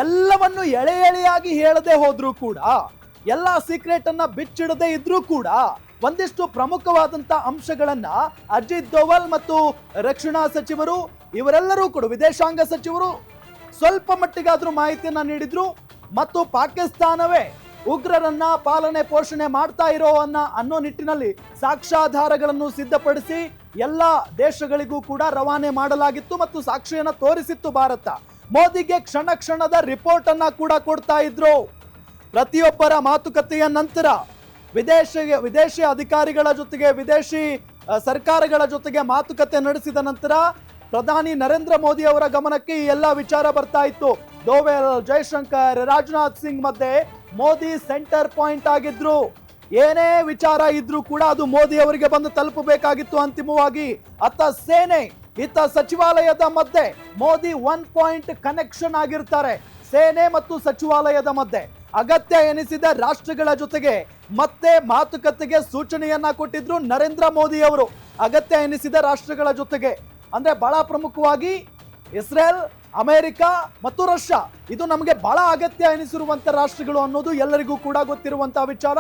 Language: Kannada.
ಎಲ್ಲವನ್ನು ಎಳೆ ಎಳೆಯಾಗಿ ಹೇಳದೆ ಹೋದ್ರೂ ಕೂಡ, ಎಲ್ಲಾ ಸೀಕ್ರೆಟ್ ಅನ್ನ ಬಿಚ್ಚಿಡದೆ ಇದ್ರೂ ಕೂಡ ಒಂದಿಷ್ಟು ಪ್ರಮುಖವಾದಂತ ಅಂಶಗಳನ್ನ ಅಜಿತ್ ದೋವಲ್ ಮತ್ತು ರಕ್ಷಣಾ ಸಚಿವರು ಇವರೆಲ್ಲರೂ ಕೂಡ, ವಿದೇಶಾಂಗ ಸಚಿವರು ಸ್ವಲ್ಪ ಮಟ್ಟಿಗಾದ್ರೂ ಮಾಹಿತಿಯನ್ನ ನೀಡಿದ್ರು. ಮತ್ತು ಪಾಕಿಸ್ತಾನವೇ ಉಗ್ರರನ್ನ ಪಾಲನೆ ಪೋಷಣೆ ಮಾಡ್ತಾ ಇರೋ ಅನ್ನೋ ನಿಟ್ಟಿನಲ್ಲಿ ಸಾಕ್ಷ್ಯಾಧಾರಗಳನ್ನು ಸಿದ್ಧಪಡಿಸಿ ಎಲ್ಲ ದೇಶಗಳಿಗೂ ಕೂಡ ರವಾನೆ ಮಾಡಲಾಗಿತ್ತು ಮತ್ತು ಸಾಕ್ಷಿಯನ್ನ ತೋರಿಸಿತ್ತು ಭಾರತ. ಮೋದಿಗೆ ಕ್ಷಣ ಕ್ಷಣದ ರಿಪೋರ್ಟ್ ಅನ್ನ ಕೂಡ ಕೊಡ್ತಾ ಇದ್ರು. ಪ್ರತಿಯೊಬ್ಬರ ಮಾತುಕತೆಯ ನಂತರ ವಿದೇಶಿ ಅಧಿಕಾರಿಗಳ ಜೊತೆಗೆ, ವಿದೇಶಿ ಸರ್ಕಾರಗಳ ಜೊತೆಗೆ ಮಾತುಕತೆ ನಡೆಸಿದ ನಂತರ ಪ್ರಧಾನಿ ನರೇಂದ್ರ ಮೋದಿ ಅವರ ಗಮನಕ್ಕೆ ಈ ಎಲ್ಲ ವಿಚಾರ ಬರ್ತಾ ಇತ್ತು. ದೋವೆಲ್, ಜೈಶಂಕರ್, ರಾಜನಾಥ್ ಸಿಂಗ್ ಮಧ್ಯೆ ಮೋದಿ ಸೆಂಟರ್ ಪಾಯಿಂಟ್ ಆಗಿದ್ರು. ಏನೇ ವಿಚಾರ ಇದ್ರೂ ಕೂಡ ಅದು ಮೋದಿ ಅವರಿಗೆ ಬಂದು ತಲುಪಬೇಕಾಗಿತ್ತು ಅಂತಿಮವಾಗಿ. ಅತ್ತ ಸೇನೆ, ಇತ್ತ ಸಚಿವಾಲಯದ ಮಧ್ಯೆ ಮೋದಿ 1 ಪಾಯಿಂಟ್ ಕನೆಕ್ಷನ್ ಆಗಿರ್ತಾರೆ. ಸೇನೆ ಮತ್ತು ಸಚಿವಾಲಯದ ಮಧ್ಯೆ ಅಗತ್ಯ ಎನಿಸಿದ ರಾಷ್ಟ್ರಗಳ ಜೊತೆಗೆ ಮತ್ತೆ ಮಾತುಕತೆಗೆ ಸೂಚನೆಯನ್ನ ಕೊಟ್ಟಿದ್ರು ನರೇಂದ್ರ ಮೋದಿ ಅವರು. ಅಗತ್ಯ ಎನಿಸಿದ ರಾಷ್ಟ್ರಗಳ ಜೊತೆಗೆ ಅಂದ್ರೆ ಬಹಳ ಪ್ರಮುಖವಾಗಿ ಇಸ್ರೇಲ್, ಅಮೆರಿಕ ಮತ್ತು ರಷ್ಯಾ, ಇದು ನಮಗೆ ಬಹಳ ಅಗತ್ಯ ಎನಿಸಿರುವಂತ ರಾಷ್ಟ್ರಗಳು ಅನ್ನೋದು ಎಲ್ಲರಿಗೂ ಕೂಡ ಗೊತ್ತಿರುವಂತಹ ವಿಚಾರ.